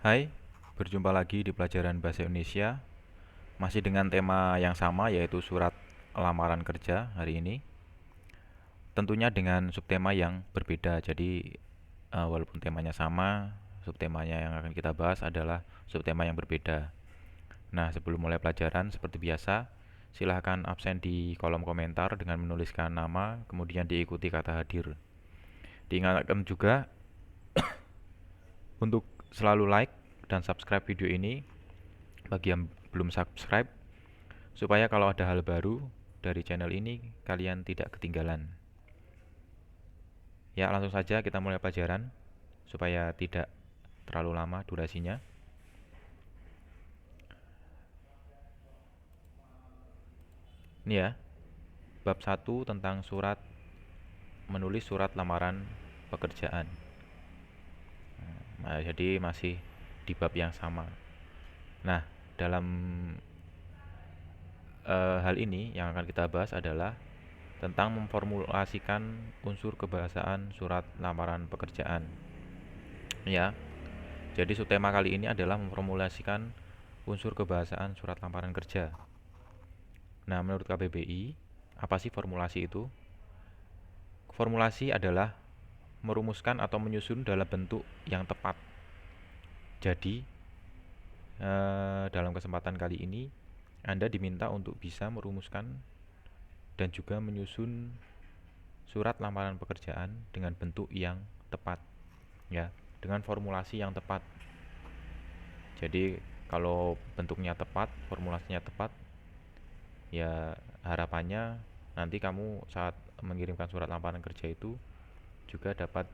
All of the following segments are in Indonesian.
Hai, berjumpa lagi di pelajaran Bahasa Indonesia. Masih dengan tema yang sama, yaitu surat lamaran kerja hari ini. Tentunya dengan subtema yang berbeda. Jadi, walaupun temanya sama, subtemanya yang akan kita bahas adalah subtema yang berbeda. Nah, sebelum mulai pelajaran, seperti biasa, silahkan absen di kolom komentar dengan menuliskan nama, kemudian diikuti kata hadir. Diingatkan juga untuk selalu like dan subscribe video ini bagi yang belum subscribe, supaya kalau ada hal baru dari channel ini kalian tidak ketinggalan. Ya, langsung saja kita mulai pelajaran supaya tidak terlalu lama durasinya. Ini ya, bab 1 tentang menulis surat lamaran pekerjaan. Nah, jadi masih di bab yang sama. Nah, dalam hal ini yang akan kita bahas adalah tentang memformulasikan unsur kebahasaan surat lamaran pekerjaan. Ya, jadi subtema kali ini adalah memformulasikan unsur kebahasaan surat lamaran kerja. Nah, menurut KBBI, apa sih formulasi itu? Formulasi adalah merumuskan atau menyusun dalam bentuk yang tepat. Jadi, dalam kesempatan kali ini, Anda diminta untuk bisa merumuskan dan juga menyusun surat lamaran pekerjaan dengan bentuk yang tepat, ya, dengan formulasi yang tepat. Jadi, kalau bentuknya tepat, formulasinya tepat, ya harapannya nanti kamu saat mengirimkan surat lamaran kerja itu juga dapat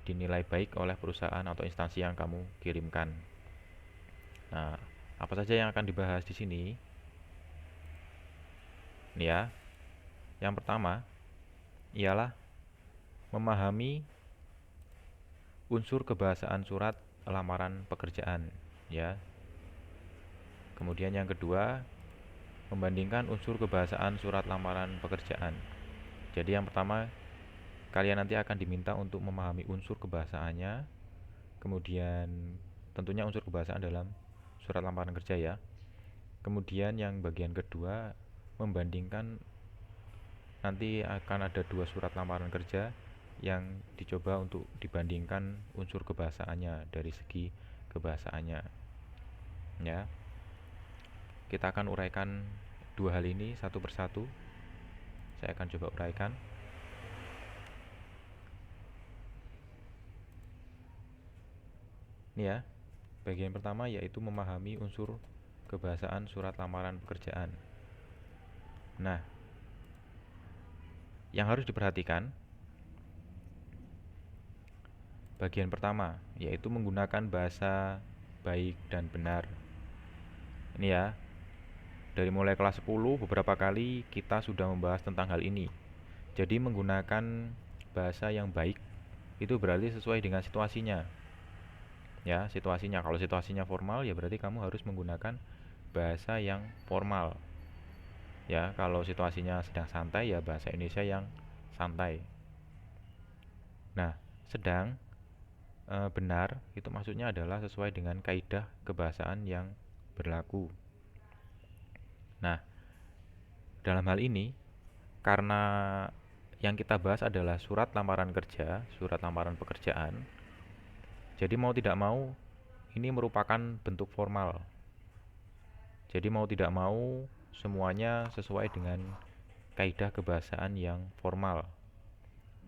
dinilai baik oleh perusahaan atau instansi yang kamu kirimkan. Nah, apa saja yang akan dibahas di sini? Nih ya, yang pertama ialah memahami unsur kebahasaan surat lamaran pekerjaan, ya. Kemudian yang kedua, membandingkan unsur kebahasaan surat lamaran pekerjaan. Jadi yang pertama, kalian nanti akan diminta untuk memahami unsur kebahasaannya, kemudian tentunya unsur kebahasaan dalam surat lamaran kerja ya. Kemudian yang bagian kedua, membandingkan, nanti akan ada dua surat lamaran kerja yang dicoba untuk dibandingkan unsur kebahasaannya dari segi kebahasaannya. Ya, kita akan uraikan dua hal ini satu persatu. Saya akan coba uraikan. Ini ya, bagian pertama yaitu memahami unsur kebahasaan surat lamaran pekerjaan. Nah, yang harus diperhatikan bagian pertama yaitu menggunakan bahasa baik dan benar. Ini ya, dari mulai kelas 10 beberapa kali kita sudah membahas tentang hal ini. Jadi menggunakan bahasa yang baik itu berarti sesuai dengan situasinya. Ya, situasinya. Kalau situasinya formal ya berarti kamu harus menggunakan bahasa yang formal. Ya, kalau situasinya sedang santai ya bahasa Indonesia yang santai. Nah, sedang benar itu maksudnya adalah sesuai dengan kaidah kebahasaan yang berlaku. Nah, dalam hal ini karena yang kita bahas adalah surat lamaran kerja, surat lamaran pekerjaan. Jadi mau tidak mau ini merupakan bentuk formal. Jadi mau tidak mau semuanya sesuai dengan kaidah kebahasaan yang formal.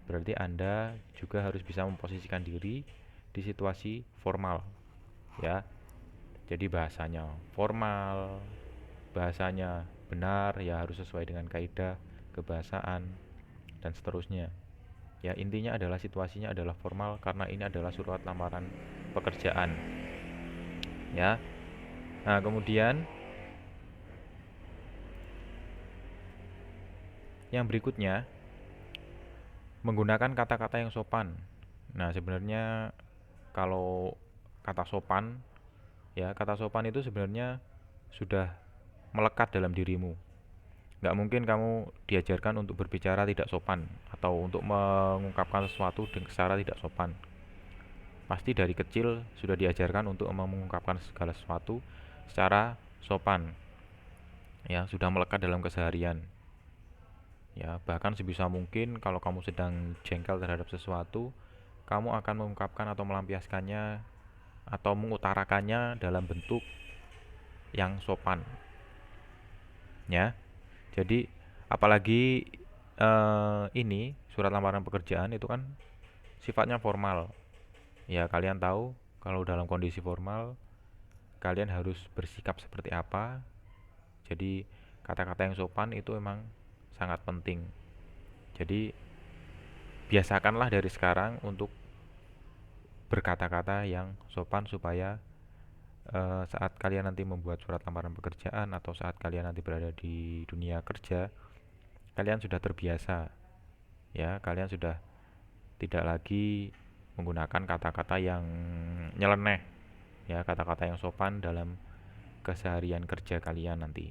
Berarti Anda juga harus bisa memposisikan diri di situasi formal, ya. Jadi bahasanya formal, bahasanya benar, ya harus sesuai dengan kaidah kebahasaan dan seterusnya. Ya, intinya adalah situasinya adalah formal karena ini adalah surat lamaran pekerjaan. Ya. Nah, kemudian yang berikutnya menggunakan kata-kata yang sopan. Nah, sebenarnya kalau kata sopan, ya kata sopan itu sebenarnya sudah melekat dalam dirimu. Nggak mungkin kamu diajarkan untuk berbicara tidak sopan atau untuk mengungkapkan sesuatu secara tidak sopan. pasti dari kecil sudah diajarkan untuk mengungkapkan segala sesuatu secara sopan, ya, sudah melekat dalam keseharian. Ya, bahkan sebisa mungkin kalau kamu sedang jengkel terhadap sesuatu, kamu akan mengungkapkan atau melampiaskannya atau mengutarakannya dalam bentuk yang sopan, ya. Jadi apalagi ini surat lamaran pekerjaan itu kan sifatnya formal. Ya, kalian tahu kalau dalam kondisi formal kalian harus bersikap seperti apa. Jadi kata-kata yang sopan itu memang sangat penting. Jadi biasakanlah dari sekarang untuk berkata-kata yang sopan supaya saat kalian nanti membuat surat lamaran pekerjaan atau saat kalian nanti berada di dunia kerja, kalian sudah terbiasa, ya, kalian sudah tidak lagi menggunakan kata-kata yang nyeleneh, ya, kata-kata yang sopan dalam keseharian kerja kalian nanti,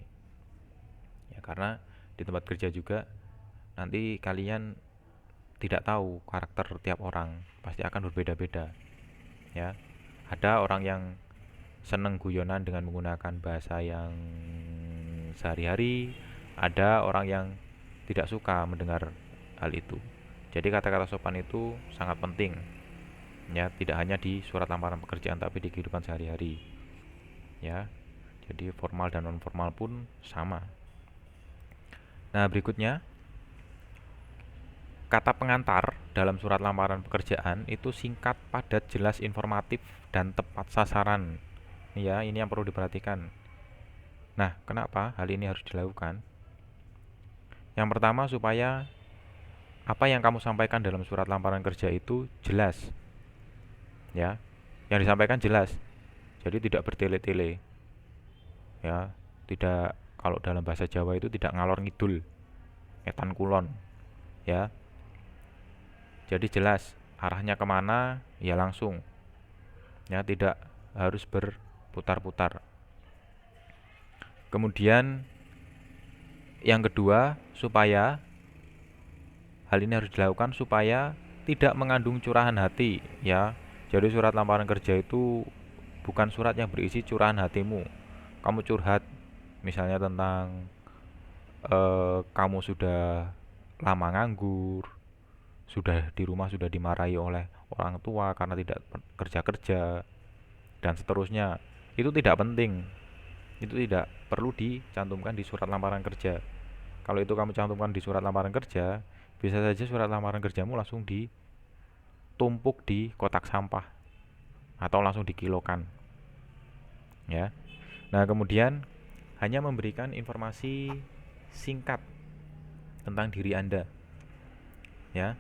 ya, karena di tempat kerja juga nanti kalian tidak tahu karakter tiap orang, pasti akan berbeda-beda, ya. Ada orang yang seneng guyonan dengan menggunakan bahasa yang sehari-hari, ada orang yang tidak suka mendengar hal itu. Jadi kata-kata sopan itu sangat penting, ya, tidak hanya di surat lamaran pekerjaan tapi di kehidupan sehari-hari, ya. Jadi formal dan non formal pun sama. Nah, berikutnya kata pengantar dalam surat lamaran pekerjaan itu singkat, padat, jelas, informatif, dan tepat sasaran. Ya, ini yang perlu diperhatikan. Nah, kenapa hal ini harus dilakukan? Yang pertama, supaya apa yang kamu sampaikan dalam surat lamaran kerja itu jelas, ya. Yang disampaikan jelas. Jadi tidak bertele-tele, ya. Tidak, kalau dalam bahasa Jawa itu tidak ngalor ngidul, etan kulon, ya. Jadi jelas arahnya kemana, ya langsung, ya, tidak harus berputar-putar. Kemudian yang kedua, supaya hal ini harus dilakukan supaya tidak mengandung curahan hati, ya. Jadi surat lamaran kerja itu bukan surat yang berisi curahan hatimu. Kamu curhat misalnya tentang kamu sudah lama nganggur, sudah di rumah sudah dimarahi oleh orang tua karena tidak kerja-kerja, dan seterusnya. Itu tidak penting. Itu tidak perlu dicantumkan di surat lamaran kerja. Kalau itu kamu cantumkan di surat lamaran kerja, bisa saja surat lamaran kerjamu langsung ditumpuk di kotak sampah atau langsung dikilokan, ya. Nah, kemudian hanya memberikan informasi singkat tentang diri Anda, ya.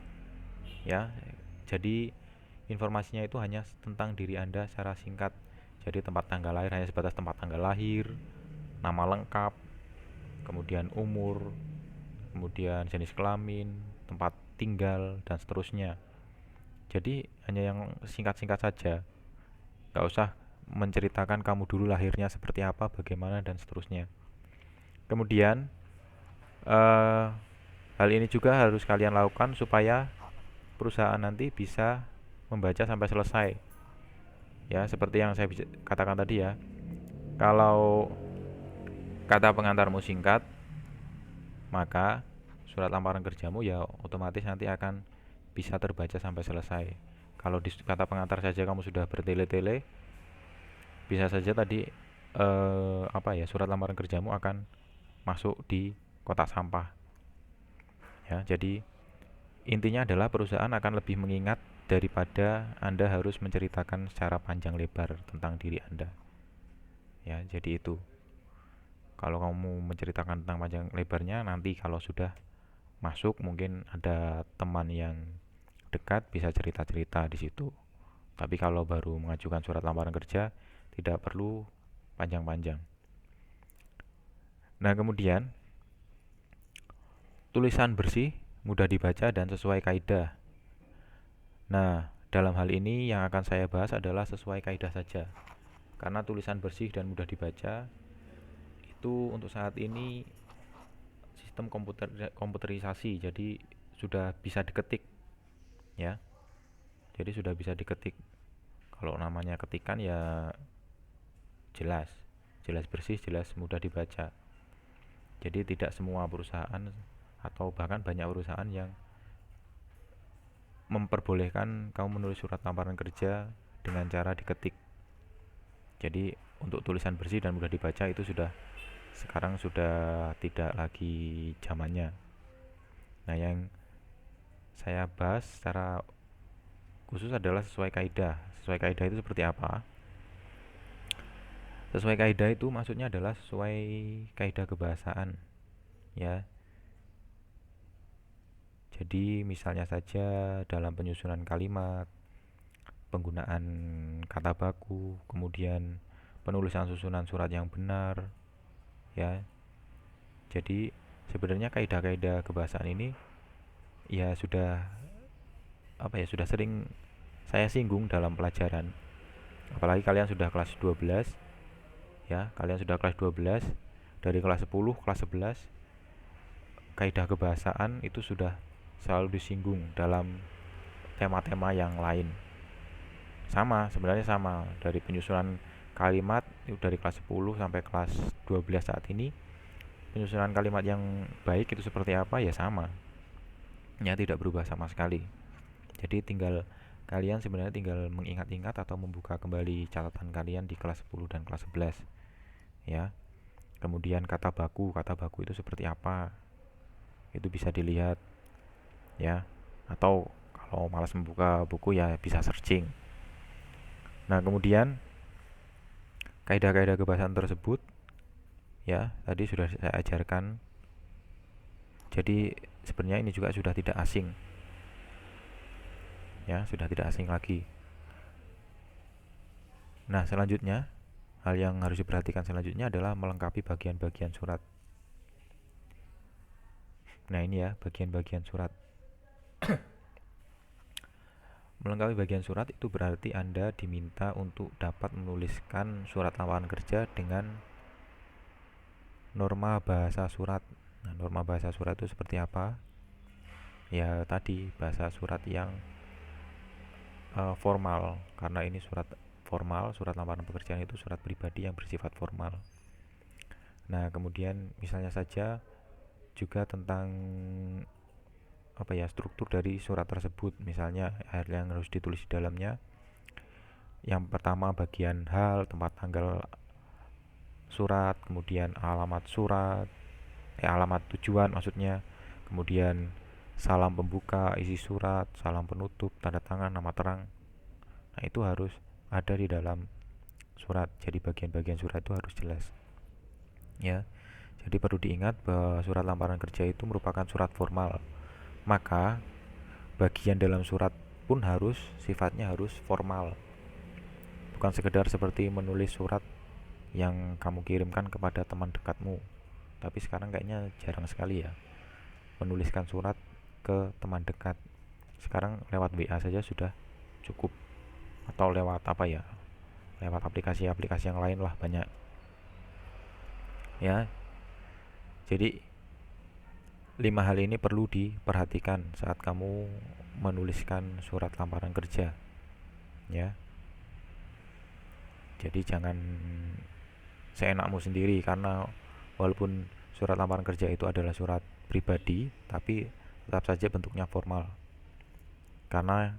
Ya. Jadi informasinya itu hanya tentang diri Anda secara singkat. Jadi tempat tanggal lahir hanya sebatas tempat tanggal lahir, nama lengkap, kemudian umur, kemudian jenis kelamin, tempat tinggal, dan seterusnya. Jadi hanya yang singkat-singkat saja, nggak usah menceritakan kamu dulu lahirnya seperti apa, bagaimana, dan seterusnya. Kemudian hal ini juga harus kalian lakukan supaya perusahaan nanti bisa membaca sampai selesai. Ya, seperti yang saya katakan tadi, ya. Kalau kata pengantarmu singkat, maka surat lamaran kerjamu ya otomatis nanti akan bisa terbaca sampai selesai. Kalau di kata pengantar saja kamu sudah bertele-tele, bisa saja tadi surat lamaran kerjamu akan masuk di kotak sampah. Ya, jadi intinya adalah perusahaan akan lebih mengingat daripada Anda harus menceritakan secara panjang lebar tentang diri Anda. Ya, jadi itu. Kalau kamu menceritakan tentang panjang lebarnya, nanti kalau sudah masuk mungkin ada teman yang dekat bisa cerita-cerita di situ. Tapi kalau baru mengajukan surat lamaran kerja tidak perlu panjang-panjang. Nah, kemudian tulisan bersih, mudah dibaca dan sesuai kaidah. Nah, dalam hal ini yang akan saya bahas adalah sesuai kaidah saja. Karena tulisan bersih dan mudah dibaca itu untuk saat ini sistem komputerisasi, jadi sudah bisa diketik, ya. Jadi sudah bisa diketik. Kalau namanya ketikan ya jelas, jelas bersih, jelas mudah dibaca. Jadi tidak semua perusahaan atau bahkan banyak perusahaan yang memperbolehkan kamu menulis surat lamaran kerja dengan cara diketik. Jadi untuk tulisan bersih dan mudah dibaca itu sekarang sudah tidak lagi zamannya. Nah, yang saya bahas secara khusus adalah sesuai kaidah. Sesuai kaidah itu seperti apa? Sesuai kaidah itu maksudnya adalah sesuai kaidah kebahasaan, ya. Jadi misalnya saja dalam penyusunan kalimat, penggunaan kata baku, kemudian penulisan susunan surat yang benar, ya. Jadi sebenarnya kaidah-kaidah kebahasaan ini ya sudah sering saya singgung dalam pelajaran. Apalagi kalian sudah kelas 12, ya. Kalian sudah kelas 12, dari kelas 10, kelas 11, kaidah kebahasaan itu sudah selalu disinggung dalam tema-tema yang lain. Sama, sebenarnya sama dari penyusunan kalimat itu dari kelas 10 sampai kelas 12 saat ini. Penyusunan kalimat yang baik itu seperti apa ya sama. Ya tidak berubah sama sekali. Jadi kalian sebenarnya tinggal mengingat-ingat atau membuka kembali catatan kalian di kelas 10 dan kelas 11, ya. Kemudian kata baku itu seperti apa? Itu bisa dilihat, ya. Atau kalau malas membuka buku ya bisa searching. Nah, kemudian kaidah-kaidah kebahasaan tersebut ya tadi sudah saya ajarkan. Jadi sebenarnya ini juga sudah tidak asing. Ya, sudah tidak asing lagi. Nah, selanjutnya hal yang harus diperhatikan selanjutnya adalah melengkapi bagian-bagian surat. Nah, ini ya bagian-bagian surat. Melengkapi bagian surat itu berarti Anda diminta untuk dapat menuliskan surat lamaran kerja dengan norma bahasa surat. Nah, norma bahasa surat itu seperti apa? Ya, tadi bahasa surat yang formal, karena ini surat formal, surat lamaran pekerjaan itu surat pribadi yang bersifat formal. Nah, kemudian misalnya saja juga tentang struktur dari surat tersebut, misalnya hal yang harus ditulis di dalamnya. Yang pertama bagian hal, tempat tanggal surat, kemudian alamat tujuan maksudnya, kemudian salam pembuka, isi surat, salam penutup, tanda tangan, nama terang. Nah, itu harus ada di dalam surat. Jadi bagian-bagian surat itu harus jelas, ya. Jadi perlu diingat bahwa surat lamaran kerja itu merupakan surat formal. Maka bagian dalam surat pun sifatnya harus formal. Bukan sekedar seperti menulis surat yang kamu kirimkan kepada teman dekatmu. Tapi sekarang kayaknya jarang sekali ya menuliskan surat ke teman dekat. Sekarang lewat WA saja sudah cukup, atau lewat lewat aplikasi-aplikasi yang lain lah banyak, ya. Jadi 5 hal ini perlu diperhatikan saat kamu menuliskan surat lamaran kerja, ya. Jadi jangan seenakmu sendiri, karena walaupun surat lamaran kerja itu adalah surat pribadi, tapi tetap saja bentuknya formal. Karena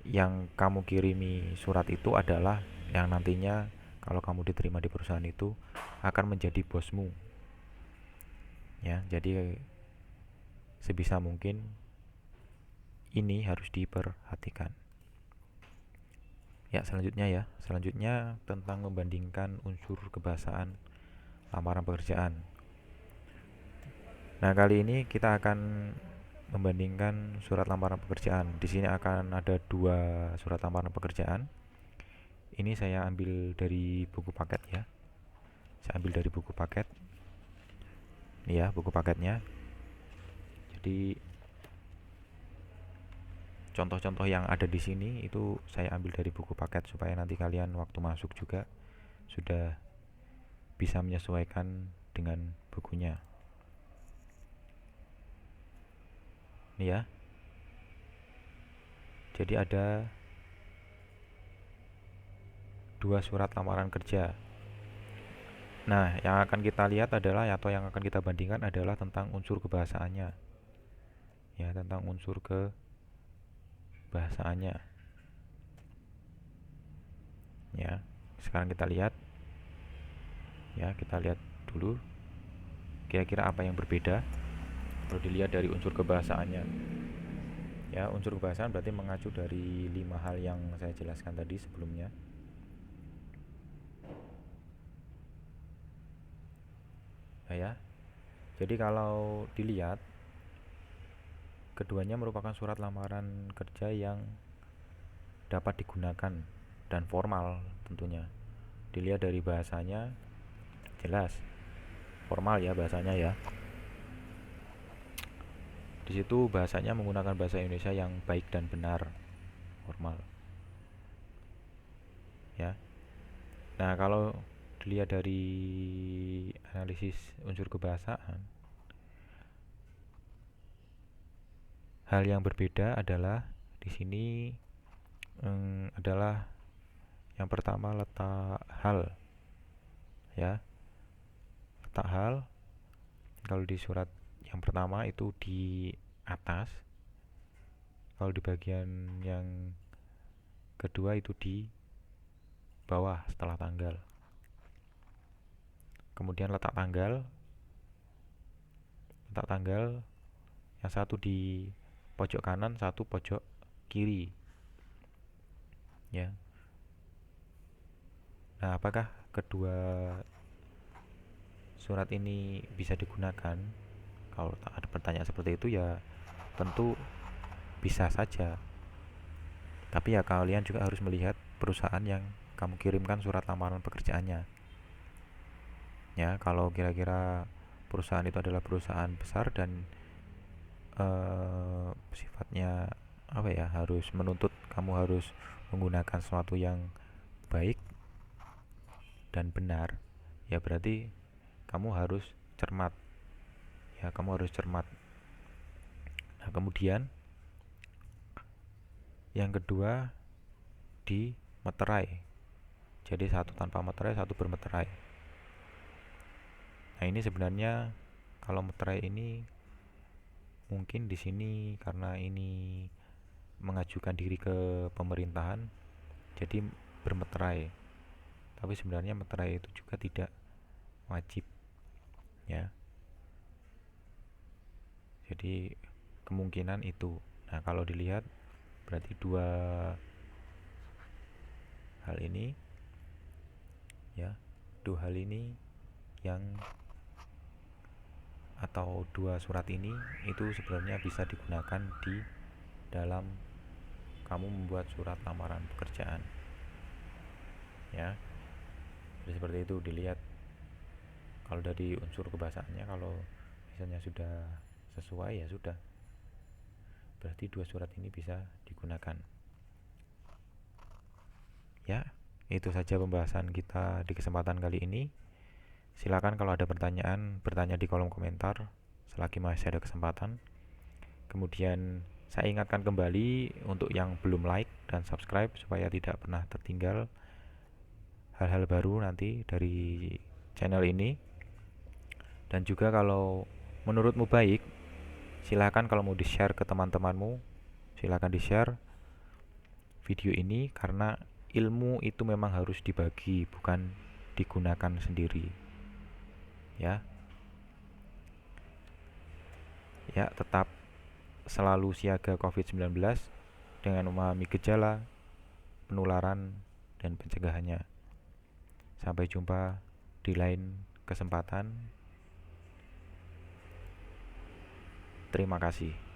yang kamu kirimi surat itu adalah yang nantinya kalau kamu diterima di perusahaan itu akan menjadi bosmu, ya. Jadi sebisa mungkin ini harus diperhatikan. Ya, selanjutnya tentang membandingkan unsur kebahasaan lamaran pekerjaan. Nah, kali ini kita akan membandingkan surat lamaran pekerjaan. Di sini akan ada 2 surat lamaran pekerjaan. Ini saya ambil dari buku paket, ya. Saya ambil dari buku paket. Ini ya buku paketnya. Jadi contoh-contoh yang ada di sini itu saya ambil dari buku paket supaya nanti kalian waktu masuk juga sudah bisa menyesuaikan dengan bukunya. Ini ya. Jadi ada dua surat lamaran kerja. Nah, yang akan kita lihat adalah atau yang akan kita bandingkan adalah tentang unsur kebahasaannya. Ya, tentang unsur kebahasaannya. Ya, sekarang kita lihat. Ya, kita lihat dulu kira-kira apa yang berbeda. Kalau dilihat dari unsur kebahasaannya. Ya, unsur kebahasaan berarti mengacu dari 5 hal yang saya jelaskan tadi sebelumnya. Ya. Jadi kalau dilihat keduanya merupakan surat lamaran kerja yang dapat digunakan dan formal tentunya. Dilihat dari bahasanya jelas formal ya bahasanya ya. Di situ bahasanya menggunakan bahasa Indonesia yang baik dan benar, formal. Ya. Nah, kalau dilihat dari analisis unsur kebahasaan, hal yang berbeda adalah di sini adalah yang pertama letak hal. Ya. Letak hal kalau di surat yang pertama itu di atas, kalau di bagian yang kedua itu di bawah setelah tanggal. Kemudian letak tanggal yang satu di pojok kanan, satu pojok kiri. Ya. Nah, apakah kedua surat ini bisa digunakan? Kalau ada pertanyaan seperti itu ya tentu bisa saja. Tapi ya kalian juga harus melihat perusahaan yang kamu kirimkan surat lamaran pekerjaannya. Ya, kalau kira-kira perusahaan itu adalah perusahaan besar dan sifatnya apa ya, harus menuntut kamu harus menggunakan sesuatu yang baik dan benar, ya berarti kamu harus cermat. Ya, kamu harus cermat. Nah, kemudian yang kedua di meterai. Jadi satu tanpa meterai, satu bermeterai. Nah, ini sebenarnya kalau meterai ini mungkin di sini karena ini mengajukan diri ke pemerintahan jadi bermeterai. Tapi sebenarnya meterai itu juga tidak wajib. Ya. Jadi kemungkinan itu. Nah, kalau dilihat berarti dua hal ini ya, dua hal ini yang atau dua surat ini itu sebenarnya bisa digunakan di dalam kamu membuat surat lamaran pekerjaan. Ya. Jadi seperti itu dilihat kalau dari unsur kebahasaannya, kalau misalnya sudah sesuai ya sudah. Berarti dua surat ini bisa digunakan. Ya, itu saja pembahasan kita di kesempatan kali ini. Silakan kalau ada pertanyaan, bertanya di kolom komentar selagi masih ada kesempatan. Kemudian saya ingatkan kembali untuk yang belum like dan subscribe supaya tidak pernah tertinggal hal-hal baru nanti dari channel ini. Dan juga kalau menurutmu baik, silakan kalau mau di-share ke teman-temanmu, silakan di-share video ini karena ilmu itu memang harus dibagi, bukan digunakan sendiri. Ya. Ya, tetap selalu siaga COVID-19 dengan memahami gejala, penularan, dan pencegahannya. Sampai jumpa di lain kesempatan. Terima kasih.